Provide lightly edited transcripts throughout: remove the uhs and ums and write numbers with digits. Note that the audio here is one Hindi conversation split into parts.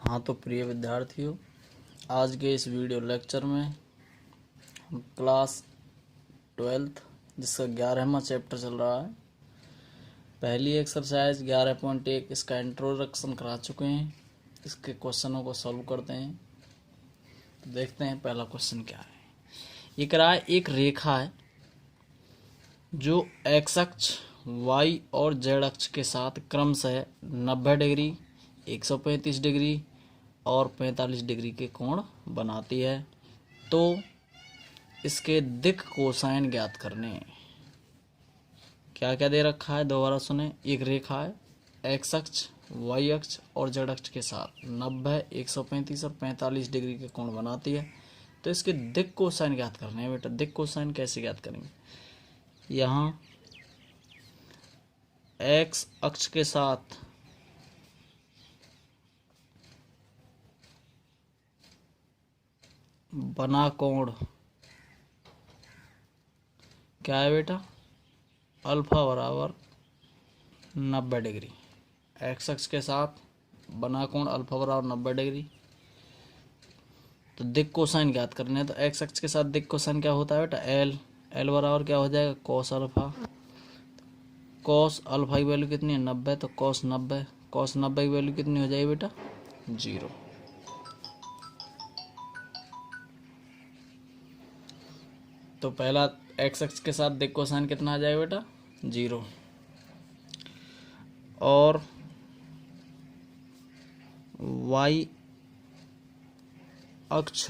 हाँ तो प्रिय विद्यार्थियों, आज के इस वीडियो लेक्चर में हम क्लास 12th जिसका 11वां चैप्टर चल रहा है, पहली एक्सरसाइज 11.1 इसका इंट्रोडक्शन करा चुके हैं। इसके क्वेश्चनों को सॉल्व करते हैं। तो देखते हैं पहला क्वेश्चन क्या है। ये करा है, एक रेखा है जो एक्स अक्ष, वाई और जेड अक्ष के साथ क्रमशः 90 डिग्री, 135 डिग्री और 45 डिग्री के कोण बनाती है। तो इसके दिक् कोसाइन ज्ञात करने। क्या क्या दे रखा है, दोबारा सुने। एक रेखा है, एक्स अक्ष, वाई अक्ष और जेड अक्ष के साथ 90, 135 और 45 डिग्री के कोण बनाती है। तो इसके दिक् कोसाइन ज्ञात करने हैं। बेटा दिक् कोसाइन कैसे ज्ञात करेंगे। यहाँ एक्स अक्ष के साथ बना कोण क्या है बेटा, अल्फा बराबर 90 डिग्री। एक्स अक्ष के साथ बना कोण अल्फा बराबर 90 डिग्री। तो दिक् कोसाइन ज्ञात करने हैं। तो एक्स अक्ष के साथ दिक् कोसाइन क्या होता है बेटा, एल बराबर क्या हो जाएगा, कॉस अल्फा। कॉस अल्फा की वैल्यू कितनी है, 90। तो कॉस 90, कॉस 90 की वैल्यू कितनी हो जाएगी बेटा, 0। तो पहला एक्स अक्ष के साथ दिक् कोसाइन कितना आ जाएगा बेटा, 0। और वाई अक्ष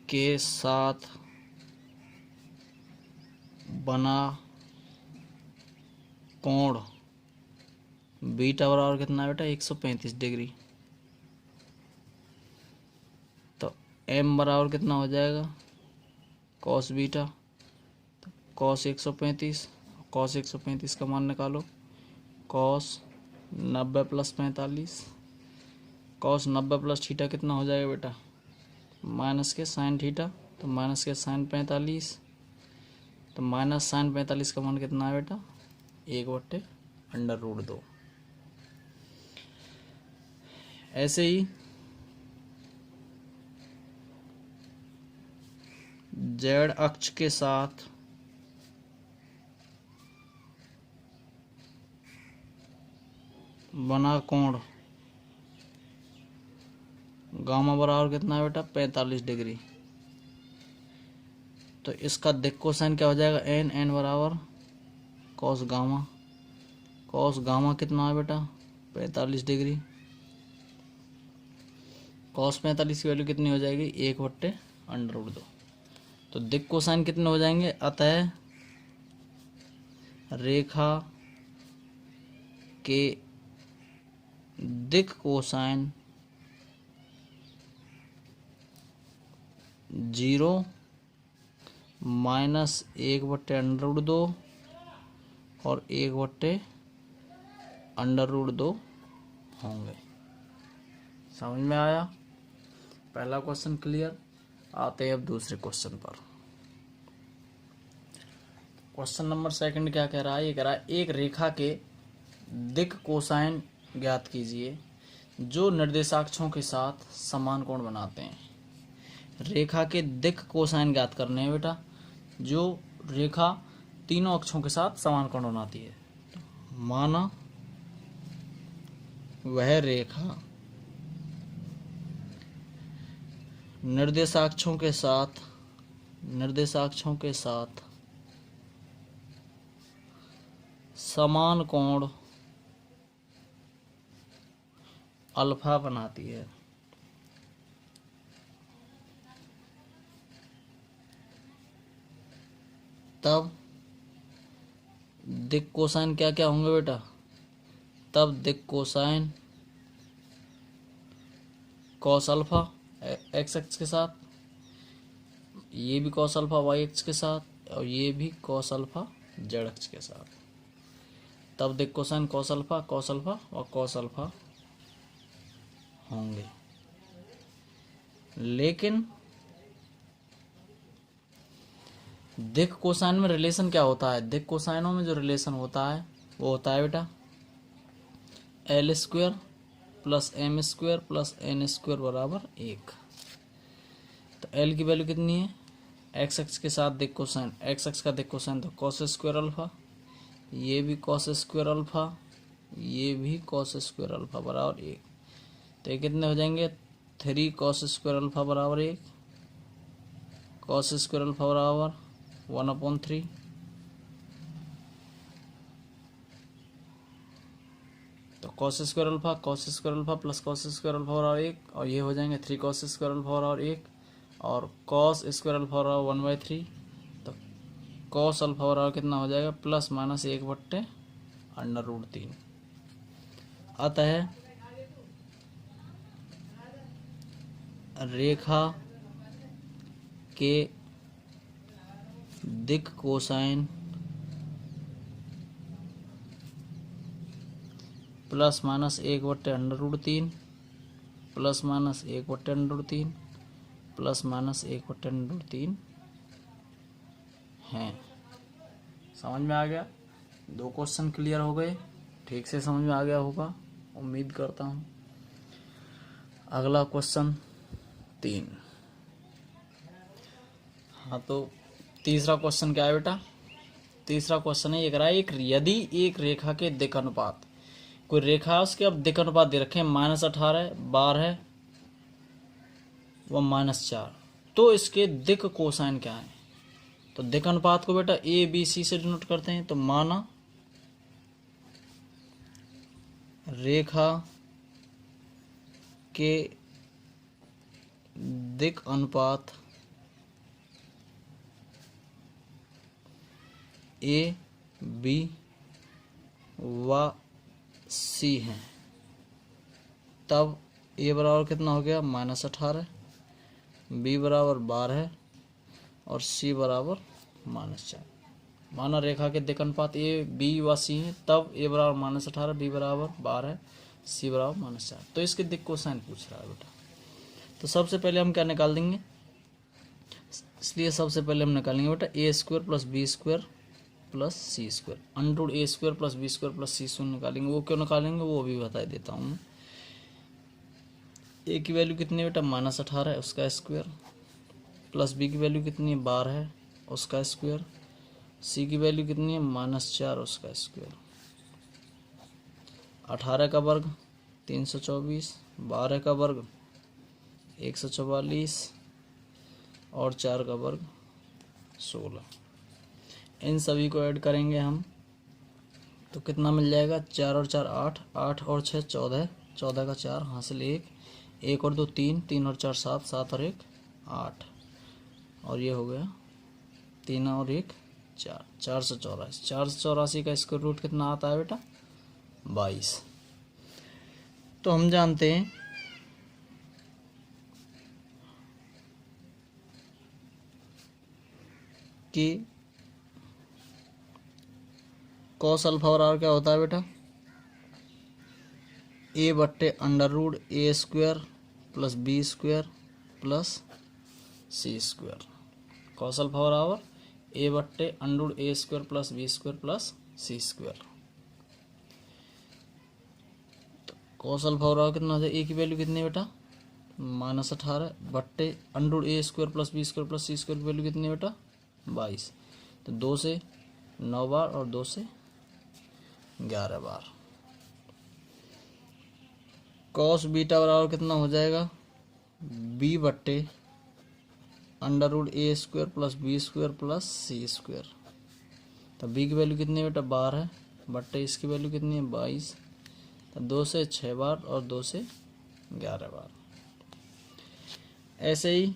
के साथ बना कोण बीटा बराबर कितना है बेटा, 135 डिग्री। तो एम बराबर कितना हो जाएगा, कॉस बीटा। तो कॉस 135, कॉस 135 का मान निकालो। Cos 90 plus 45, cos 90 plus theta कितना हो जाएगा बेटा, माइनस के साइन थीटा। तो माइनस के साइन 45, तो माइनस साइन 45 का मान कितना है बेटा, 1/√2। ऐसे ही जेड अक्ष के साथ बना कोण गामा बराबर कितना है बेटा, 45 डिग्री। तो इसका दिक् कोसाइन क्या हो जाएगा, एन बराबर कॉस गामा। कॉस गामा कितना है बेटा, 45 डिग्री। कॉस 45 की वैल्यू कितनी हो जाएगी, 1/√2। तो दिक् कोसाइन कितने हो जाएंगे, अतः रेखा के दिक् कोसाइन 0 माइनस 1/√2 और 1/√2 होंगे। समझ में आया। पहला क्वेश्चन क्लियर। आते हैं अब दूसरे क्वेश्चन पर। क्वेश्चन नंबर सेकंड क्या कह रहा है, ये कह रहा है, एक रेखा के दिक् कोसाइन ज्ञात कीजिए जो निर्देशाक्षों के साथ समान कोण बनाते हैं। रेखा के दिक् कोसाइन ज्ञात करने हैं बेटा, जो रेखा तीनों अक्षों के साथ समान कोण बनाती है। माना वह रेखा निर्देशाक्षों के साथ समान कोण अल्फा बनाती है। तब दिक् कोसाइन क्या क्या होंगे बेटा, तब दिक् कोसाइन कॉस अल्फा एक्स अक्ष के साथ, ये भी कॉस अल्फा वाई अक्ष के साथ, और ये भी कॉस अल्फा जेड अक्ष के साथ। तब दिक् कोसाइन कॉस अल्फा और कॉस अल्फा होंगे। लेकिन दिक् कोसाइन में रिलेशन क्या होता है, दिक् कोसाइनों में जो रिलेशन होता है वो होता है बेटा L square plus M square plus N square बराबर 1। तो एल की वैल्यू कितनी है, एक्स एक्स के साथ देख कोसाइन, एक्स एक्स का देख कोसाइन, तो कॉस स्क्वायर अल्फा, ये भी कॉस स्क्वायर अल्फा, ये भी कॉस स्क्वायर अल्फा बराबर 1। तो ये कितने हो जाएंगे, 3 कॉस स्क्वायर अल्फा बराबर 1, कॉस स्क्वायर अल्फा बराबर 1/3। तो cos square alpha plus cos square alpha बराबर 1, और ये हो जाएंगे 3 कॉस स्क्वायर अल्फा बराबर 1, और कॉस स्क्वायर अल्फा बराबर 1/3। तो कॉस अल्फा बराबर कितना हो जाएगा, प्लस माइनस 1/√3। अतः रेखा के दिक् cosine plus minus 1/√3 plus minus 1/√3 plus minus 1/√3 हैं। समझ में आ गया? 2 क्वेश्चन क्लियर हो गए, ठीक से समझ में आ गया होगा, उम्मीद करता हूँ। अगला क्वेश्चन 3। हाँ, तो तीसरा क्वेश्चन क्या है बेटा, तीसरा क्वेश्चन है ये कह रहा है यदि एक रेखा के दिक् अनुपात, कोई रेखा है उसके अब दिक् अनुपात दे रखे हैं -18, 12 व -4, तो इसके दिक् कोसाइन क्या है। तो दिक् अनुपात को बेटा ए बी सी से डिनोट करते हैं। तो माना रेखा के दिक् अनुपात ए बी व सी है, तब ए बराबर कितना हो गया, -18, बी बराबर 12 और सी बराबर -4। माना रेखा के दिक् अनुपात ए बी व सी है, तब ए बराबर -18, बी बराबर 12, सी बराबर -4। तो इसके दिक् कोसाइन पूछ रहा है बेटा। तो सबसे पहले हम क्या निकाल देंगे, इसलिए सबसे पहले हम निकालेंगे बेटा A square plus B square plus C square, under A square plus B square plus C square निकालेंगे। वो क्यों निकालेंगे वो अभी बता देता हूँ। ए की वैल्यू कितनी है बेटा, -18 उसका स्क्वायर, प्लस बी की वैल्यू कितनी है, 12 उसका स्क्वायर, सी की वैल्यू कितनी है, -4 उसका स्क्वायर। 18 का वर्ग 324, 12 का वर्ग 144 और 4 का वर्ग 16। इन सभी को ऐड करेंगे हम तो कितना मिल जाएगा, 4 और 4 8, 8 और 6 14, 14 का 4 हासिल 1, 1 और 2 3, 3 और 4 7, 7 और 1 8, और ये हो गया 3 और 1 4, 484। 484 का स्क्वायर रूट कितना आता है बेटा, 22। तो हम जानते हैं कि कॉस अल्फा बराबर क्या होता है बेटा, a/√a square plus B square plus C square. Cos alpha बराबर a/√a square plus B square plus C square. Cos alpha बराबर कितना हो जाए, ए की वैल्यू कितनी है बेटा, -18 बट्टे √a square plus B square plus C square की वैल्यू कितनी है बेटा, 22। तो 2 से 9 बार और 2 से 11 बार। कॉस बीटा बराबर कितना हो जाएगा, b/√a square plus B square plus C square. तो b की वैल्यू कितनी है बेटा, 12 बट्टे इसकी वैल्यू कितनी है, 22। तो 2 से 6 बार और 2 से 11 बार। ऐसे ही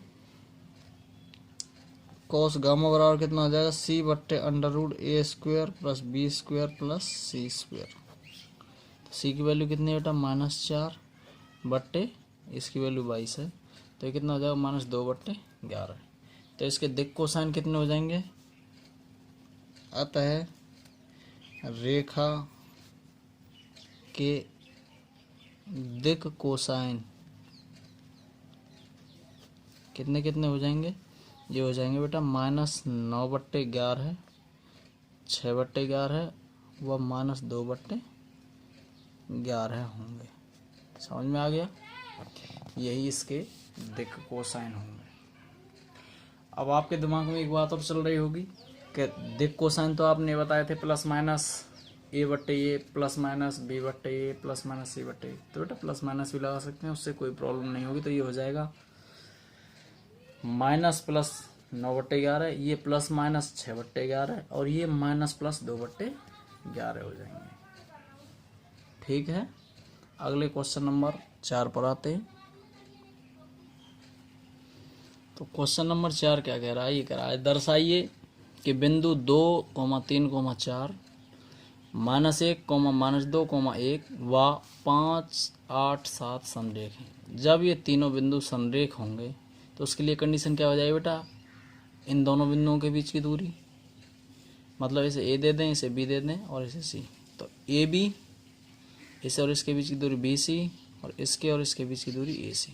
कॉस गामा बराबर कितना हो जाएगा, c/√a square plus B square plus C square. तो सी की वैल्यू कितनी है बेटा, -4 बट्टे इसकी वैल्यू 22 है, तो ये कितना हो जाएगा, -2/11। तो इसके दिक् कोसाइन कितने हो जाएंगे। अतः रेखा के दिक् कोसाइन कितने कितने हो जाएंगे, ये हो जाएंगे बेटा -9/11, 6/11 व -2/11। 11 होंगे। समझ में आ गया? यही इसके दिक् कोसाइन होंगे। अब आपके दिमाग में एक बात और चल रही होगी कि दिक् कोसाइन तो आपने बताए थे प्लस माइनस ए बट्टे ए प्लस माइनस बी बट्टे ए प्लस माइनस सी बट्टे ए। तो बेटा प्लस माइनस भी लगा सकते हैं, उससे कोई प्रॉब्लम नहीं होगी। तो ये हो जाएगा माइनस प्लस 9/11, ये प्लस माइनस 6/11 और ये माइनस प्लस 2/11 हो जाएंगे। ठीक है, अगले क्वेश्चन नंबर 4 पर आते हैं। तो क्वेश्चन नंबर 4 क्या कह रहा है? ये कह रहा है दर्शाइए कि बिंदु 2, 3, 4 -1, -2, -1 व 5, 8, 7 संरेख हैं। जब ये तीनों बिंदु संरेख होंगे तो उसके लिए कंडीशन क्या हो जाएगी बेटा? इन दोनों बिंदुओं के बीच की दूरी, मतलब इसे ए दे दें, इसे बी दे दें और इसे सी। तो ए बी, इसे और इसके बीच की दूरी बी सी और इसके और इसके बीच की दूरी ए सी।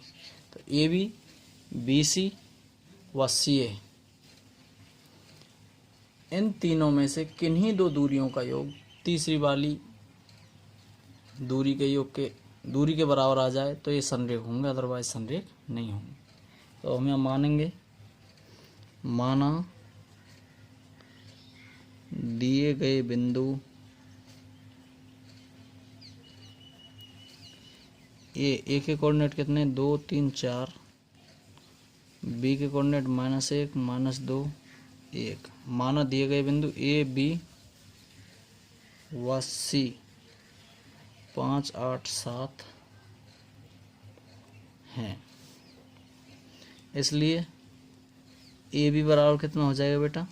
तो ए बी, बी सी व सी ए, इन तीनों में से किन्हीं दो दूरियों का योग तीसरी वाली दूरी के योग के दूरी के बराबर आ जाए तो ये संरेख होंगे, अदरवाइज संरेख नहीं होंगे। तो हम यहाँ मानेंगे, माना दिए गए बिंदु ए के कोऑर्डिनेट कितने? 2, 3, 4, बी के कोऑर्डिनेट -1, -2, 1। माना दिए गए बिंदु ए बी व सी 5, 8, 7 हैं। इसलिए ए बी बराबर कितना हो जाएगा बेटा?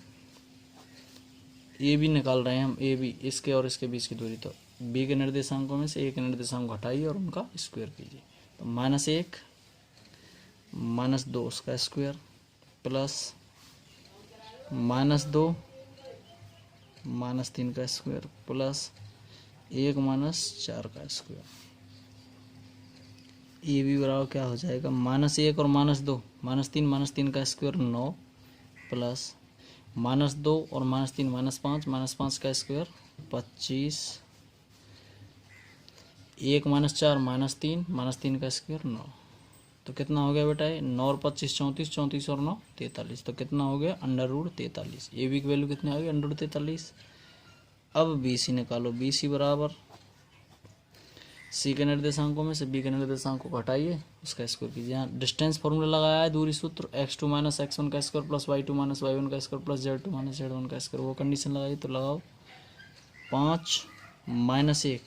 ए बी निकाल रहे हैं हम, ए बी इसके और इसके बीच की दूरी। तो बी के निर्देशांकों में से ए के निर्देशांक घटाइए और उनका स्क्वायर कीजिए। तो -1, -2 उसका स्क्वायर प्लस -2, -3 का स्क्वायर प्लस 1 -4 का स्क्वायर। ए बी बराबर क्या हो जाएगा? -1 और -2, -3 का स्क्वायर 9 प्लस -2 और -3 -5 का स्क्वायर 25, 1 -4 -3 का स्क्वायर 9। तो कितना हो गया बेटा? 9 और 25 34, 34 और 9 43। तो कितना हो गया? √43। ए बी की वैल्यू कितनी आ गई? √43। अब बी सी निकालो। बी सी बराबर सी के निर्देशांकों में से बी के निर्देशांक को घटाइए, उसका स्क्वायर कीजिए। यहाँ डिस्टेंस फॉर्मूला लगाया है, दूरी सूत्र x2 - x1 का स्क्वायर प्लस y2 - y1 का स्क्वायर प्लस z2 - z1 का स्क्वायर। वो कंडीशन लगाइए तो लगाओ। 5 -1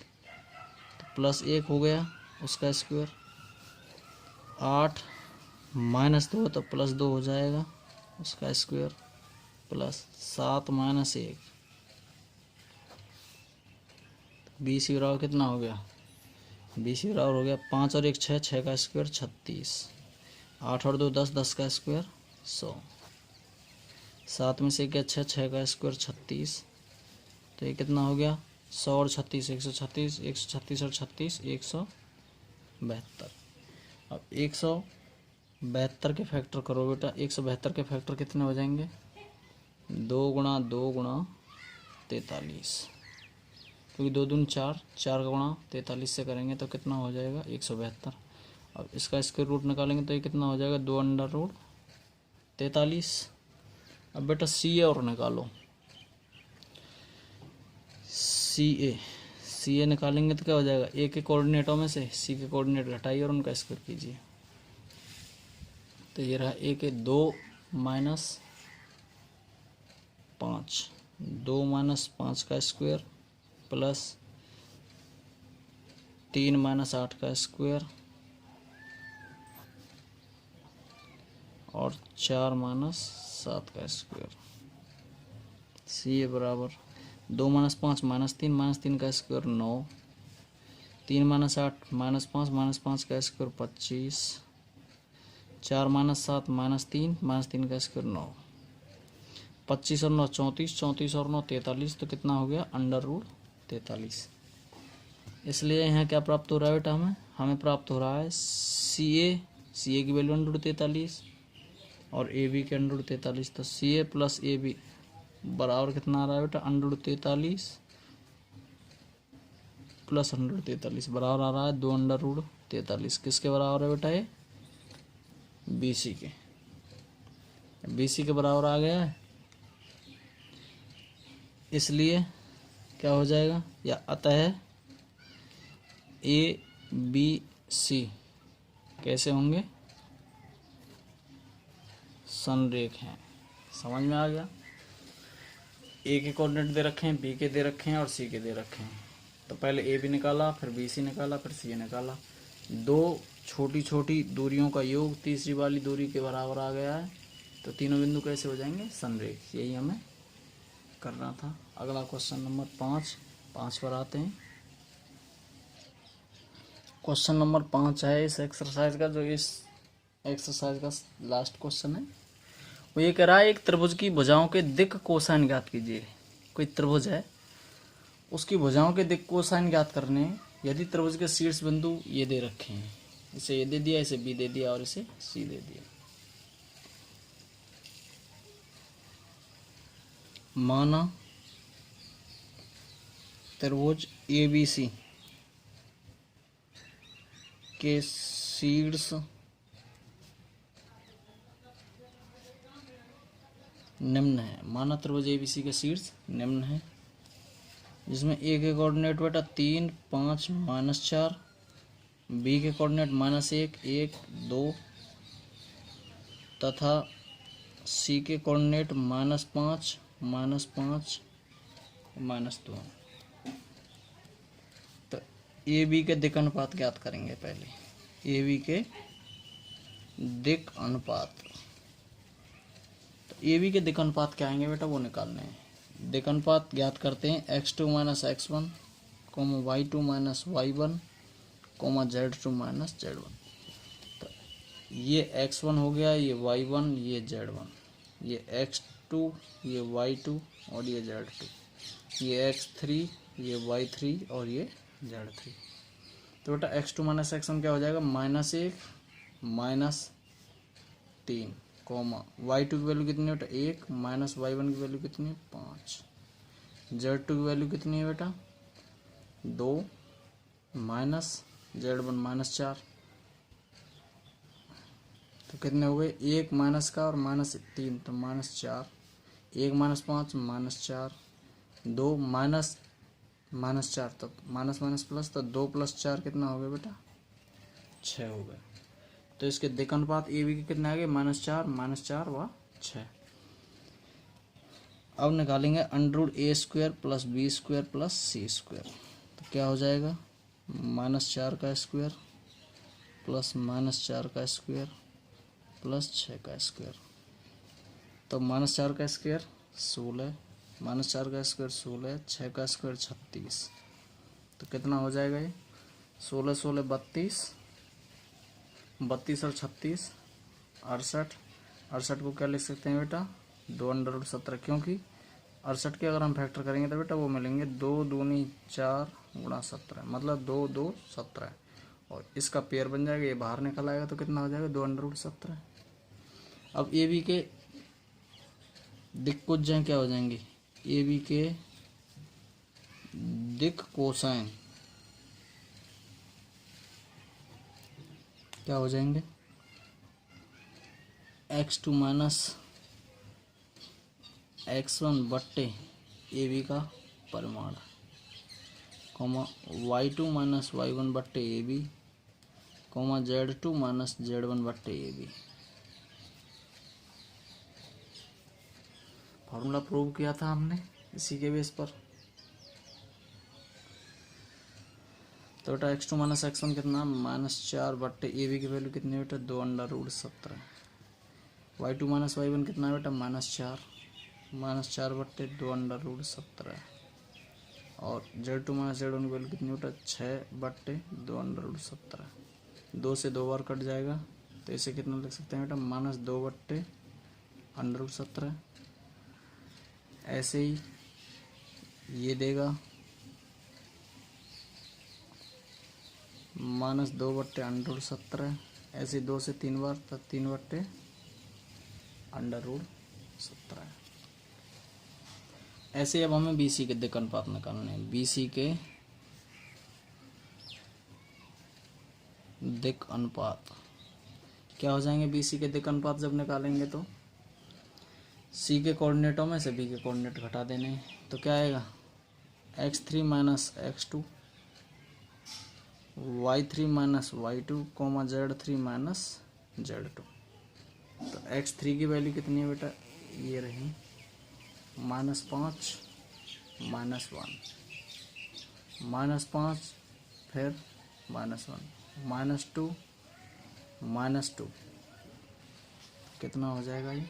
तो +1 हो गया, उसका स्क्वायर। 8 -2 तो +2 हो जाएगा, उसका स्क्वायर प्लस 7 -1। बी सी बराबर कितना हो गया? बी सी बराबर हो गया 5 और 1 6, 6 का स्क्वायर 36, 8 और 2 10, 10 का स्क्वायर 100, 7 में से 1 गया 6, 6 का स्क्वायर 36। तो ये कितना हो गया? 100 और 36 136, 136 और 36 172। अब 172 के फैक्टर करो बेटा। 172 के फैक्टर कितने हो जाएंगे? 2 × 2 × 43, क्योंकि 2 दूनी 4, 4 का गुणा 43 से करेंगे तो कितना हो जाएगा? 172। अब इसका स्क्वायर रूट निकालेंगे तो ये कितना हो जाएगा? 2√43। अब बेटा सी ए और निकालो। सी ए निकालेंगे तो क्या हो जाएगा? ए के कोऑर्डिनेटों में से सी के कोऑर्डिनेट घटाइए और उनका स्क्वायर कीजिए। तो ये रहा ए के 2 - 5, 2 - 5 का स्क्वायर प्लस 3 - 8 का स्क्वायर और 4 - 7 का स्क्वायर। सी ए बराबर 2 - 5 -3 का स्क्वायर 9, 3 - 8 -5 का स्क्वायर 25, 4 - 7 -3 का स्क्वायर 9, 25 और 9 34, 34 और 9 43। तो कितना हो गया? √43। इसलिए यहाँ क्या प्राप्त हो रहा है बेटा? हमें प्राप्त हो रहा है सी ए की वैल्यू √43 और ए बी के √43। तो सी ए प्लस ए बी बराबर कितना आ रहा है बेटा? √43 प्लस 143 बराबर आ रहा है 2√43। किसके बराबर है बेटा ये? BC के। BC के बराबर आ गया है, इसलिए क्या हो जाएगा, या अतः ABC कैसे होंगे? संरेख हैं। समझ में आ गया? ए के कोऑर्डिनेट दे रखे हैं, बी के दे रखे हैं और सी के दे रखे हैं। तो पहले ए भी निकाला, फिर बी सी निकाला, फिर सी निकाला। दो छोटी छोटी दूरियों का योग तीसरी वाली दूरी के बराबर आ गया है। तो तीनों बिंदु कैसे हो जाएंगे? संरेख। यही हमें करना था। अगला क्वेश्चन नंबर 5 पर आते हैं। क्वेश्चन नंबर 5 है इस एक्सरसाइज का, जो इस एक्सरसाइज का लास्ट क्वेश्चन है। वो ये कह रहा है, एक त्रिभुज की भुजाओं के दिक् कोसाइन ज्ञात कीजिए। कोई त्रिभुज है, उसकी भुजाओं के दिक् कोसाइन ज्ञात करने यदि त्रिभुज के शीर्ष बिंदु ये दे रखे हैं, इसे ये दे दिया, इसे बी दे दिया और इसे सी दे दिया। माना त्रिभुज ABC के शीर्ष निम्न है। माना त्रिभुज ABC के शीर्ष निम्न है, जिसमें A के कोऑर्डिनेट बेटा 3, 5, -4, B के कोऑर्डिनेट -1, 1, 2 तथा C के कोऑर्डिनेट -5, -5, -2। तो AB के दिक् अनुपात ज्ञात करेंगे। पहले AB के दिक् अनुपात, तो AB के दिक् अनुपात क्या आएंगे बेटा, वो निकालने हैं। दिक् अनुपात ज्ञात करते हैं x2 - x1, y2 - y1, z2 - z1। तो ये x1 हो गया, ये y1, ये z1, ये x2, ये y2 और ये z2, ये x3, ये y3 और ये z3। तो बेटा x2 - x1 क्या हो जाएगा, -1, -3, y2 की वैल्यू कितनी है बेटा 1, -y1 की वैल्यू कितनी है 5, z2 की वैल्यू कितनी है बेटा 2, -z1 -4। तो कितने हो गए, 1 माइनस का और -3, तो -4, 1 - 5 -4, 2 -4, तो माइनस प्लस, तो 2 + 4 कितना हो गया बेटा 6 हो गए। तो इसके दिक् अनुपात AB के कितने आ गए, -4 व 6। अब निकालेंगे √A² + B² + C²। तो क्या हो जाएगा, -4 का स्क्वायर प्लस -4 का स्क्वायर प्लस 6 का स्क्वायर। तो -4 का स्क्वायर 16, -4 का स्क्वायर 16, 6 का स्क्वायर 36। तो कितना हो जाएगा ये, 16 16 32, 32 और 36 68। 68 को क्या लिख सकते हैं बेटा 2√17, क्योंकि 68 के अगर हम फैक्टर करेंगे तो बेटा वो मिलेंगे 2 दूनी 4 गुणा 17, मतलब 2 2 17, और इसका पेयर बन जाएगा, ये बाहर निकल आएगा तो कितना हो जाएगा 2√17। अब AB के दिक् कुछ क्या हो जाएंगे, AB के दिक् कोसाइन क्या हो जाएंगे, x2 - x1 बट्टे AB का परिमाण, y2 - y1 बट्टे AB, z2 - z1 बट्टे AB। फॉर्मूला प्रूव किया था हमने इसी के बेस पर। तो बेटा x2 - x1 कितना, -4 बट्टे AB की वैल्यू कितनी बेटा 2√17। y2 - y1 कितना बेटा -4 बट्टे 2√17, और z2 - z1 की वैल्यू कितनी बेटा 6 बट्टे 2√17। 2 से 2 बार कट जाएगा, तो इसे कितना लिख सकते हैं बेटा -2 बट्टे √17। ऐसे ही ये देगा -2 बट्टे √17, ऐसे 2 से 3 बार, तो 3 बट्टे √17। ऐसे अब हमें BC के दिक् अनुपात निकालने हैं। BC के दिक् अनुपात क्या हो जाएंगे? बी सी के दिक् अनुपात जब निकालेंगे तो सी के कोऑर्डिनेटों में से बी के कोऑर्डिनेट घटा देने हैं, तो क्या आएगा? x3 minus x2, y3 minus y2, z3 minus z2। तो x3 की वैल्यू कितनी है बेटा? ये रही -5 -1, -5 फिर -1 -2 -2, कितना हो जाएगा ये?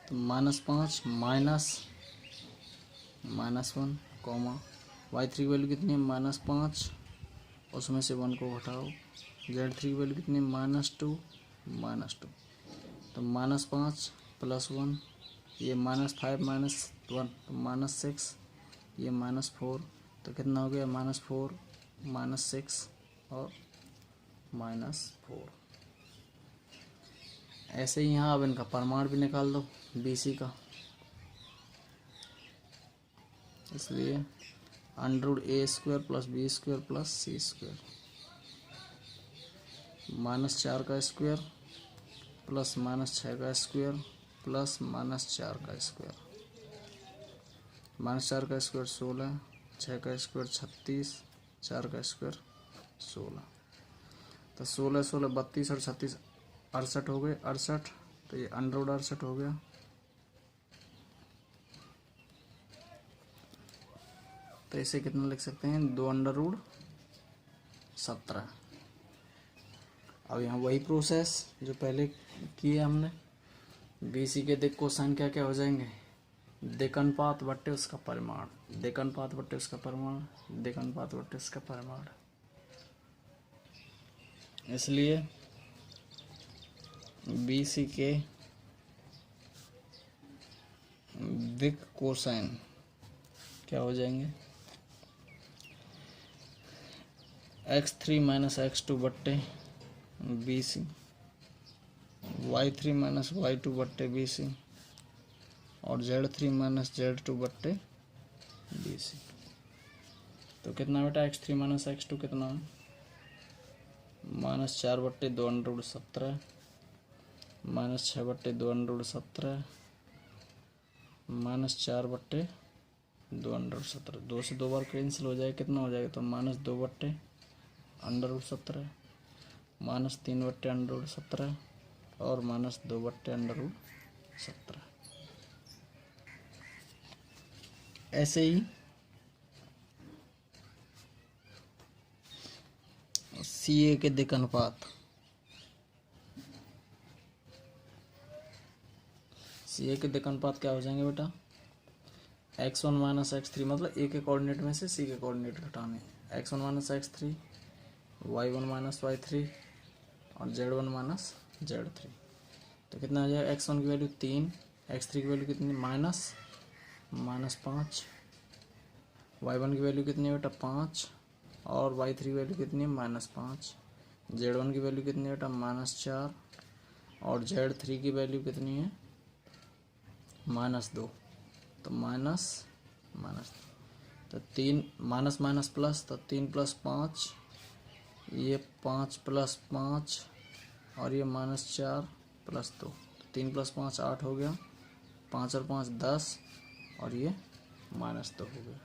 तो -5 -1 कॉमा y3 की वैल्यू कितनी है? -5, उसमें से 1 को घटाओ। z3 की वैल्यू कितनी है? -2 -2, तो -5 + 1, ये -5 -1 तो -6, ये -4, तो कितना हो गया? -4 -6 और -4। ऐसे ही यहाँ अब इनका परिमाण भी निकाल दो BC का, इसलिए √a² + b² + c² -4 का स्क्वायर प्लस -6 का स्क्वायर प्लस -4 का स्क्वायर। -4 का स्क्वायर 16, 6 का स्क्वायर 36, 4 का स्क्वायर 16, तो 16 16 32 और 36 68 हो गए, 68, तो ये √68 हो गया। तो इसे कितना लिख सकते हैं? 2√17। अब यहाँ वही प्रोसेस जो पहले किया हमने, BC के दिक् कोसाइन क्या क्या हो जाएंगे? दिक् अनुपात बट्टे उसका परिमाण, दिक् अनुपात बट्टे उसका परिमाण, दिक् अनुपात बट्टे उसका परिमाण। इसलिए BC के दिक् कोसाइन क्या हो जाएंगे? x3 - x2 बट्टे BC, y3 - y2 बट्टे BC और z3 - z2 बट्टे BC। तो कितना बेटा? x3 - x2 कितना है? -4 बट्टे 2√17, -6 बट्टे 2√17, -4 बट्टे 2√17। 2 से 2 बार कैंसिल हो जाएगा, कितना हो जाएगा? तो -2 बट्टे √17, -3 बट्टे √17 और -2 बट्टे √17। ऐसे ही CA के दिक् अनुपात, CA के दिक् अनुपात क्या हो जाएंगे बेटा? x1 - x3, मतलब A के कोऑर्डिनेट में से C के कोऑर्डिनेट घटाने, x1 - x3, y1 - y3 और z1 - z3। तो कितना आ जाएगा? x1 की वैल्यू 3, x3 की वैल्यू कितनी? -5, y1 की वैल्यू कितनी है बेटा? 5 और y3 की वैल्यू कितनी है? -5, z1 की वैल्यू कितनी है बेटा? -4 और z3 की वैल्यू कितनी है? -2, तो माइनस, तो 3 माइनस प्लस, तो 3 + 5, ये 5 + 5 और ये -4 + 2, तो 3 + 5 8 हो गया, 5 और 5 10 और ये -2 हो गया।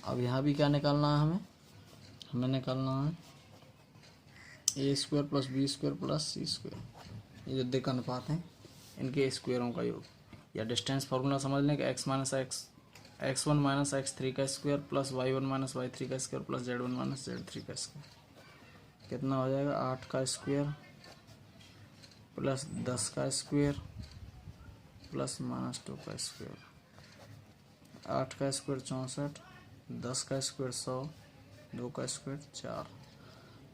अब यहाँ भी क्या निकालना है? हमें निकालना है a² + b² + c²। ये जो दिक् अनुपात हैं इनके स्क्वायरों का योग, या डिस्टेंस फार्मूला समझ लें कि x1 - x3 का स्क्वायर प्लस y1 - y3 का स्क्वायर प्लस z1 - z3 का स्क्वायर कितना हो जाएगा? 8 का स्क्वायर प्लस 10 का स्क्वायर प्लस -2 का स्क्वायर। 8 का स्क्वायर 64, 10 का स्क्वायर 100, 2 का स्क्वायर 4,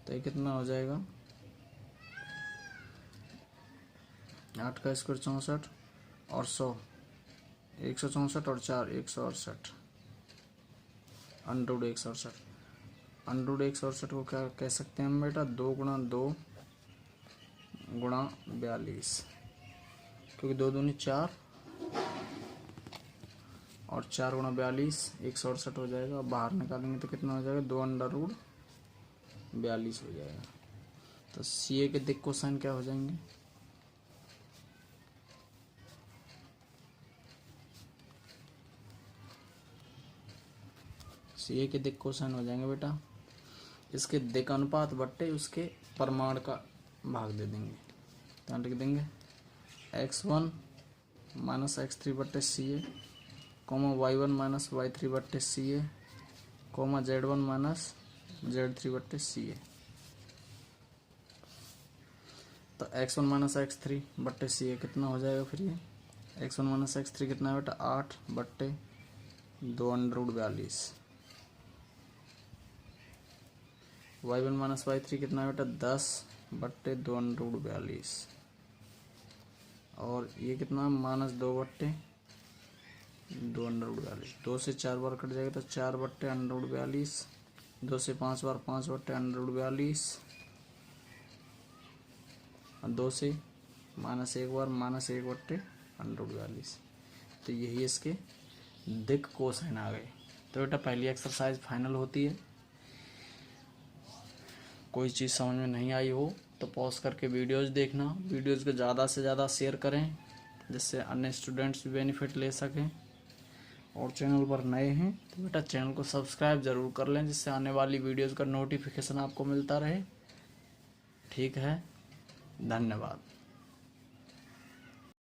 तो ये कितना हो जाएगा? 8 का स्क्वायर 64 और 100, 164 और 4 168, √168। √168 को क्या कह सकते हैं हम बेटा? 2 × 2 × 42, क्योंकि 2 दूनी 4 और 4 गुणा 42 168 हो जाएगा। बाहर निकालेंगे तो कितना हो जाएगा, 2 अंडर रूट 42 हो जाएगा। तो CA के दिक् कोसाइन क्या हो जाएंगे, CA के दिक् कोसाइन हो जाएंगे बेटा इसके दिक् अनुपात बट्टे उसके परिमाण का भाग दे देंगे। तो लिख देंगे x1 माइनस x3 बट्टे CA coma y1 minus y3 बट्टे CA coma z1 minus z3 बट्टे CA। तो x1 माइनस x3 बट्टे CA कितना हो जाएगा, फिर ये x1 माइनस x3 कितना है बेटा, 8 बट्टे 2 under root 42। y1 minus y3 कितना है बेटा, 10 बट्टे 2 अंडर रूट 42। और ये कितना, माइनस 2 बट्टे 2 अंडर रूट 42। 2 से 4 बार कट जाएगा तो 4 बट्टे अंडर रूट 42। 2 से 5 बार 5 बट्टे अंडर रूट 42। और 2 से माइनस 1 बार माइनस 1 बट्टे अंडर रूट 42। तो यही इसके दिक् कोसाइन आ गए। तो बेटा पहली एक्सरसाइज फाइनल होती है। कोई चीज़ समझ में नहीं आई हो तो पॉज करके वीडियोज़ देखना। वीडियोज़ को ज़्यादा से ज़्यादा शेयर करें जिससे अन्य स्टूडेंट्स भी बेनिफिट ले सकें। और चैनल पर नए हैं तो बेटा चैनल को सब्सक्राइब ज़रूर कर लें जिससे आने वाली वीडियोज़ का नोटिफिकेशन आपको मिलता रहे। ठीक है, धन्यवाद।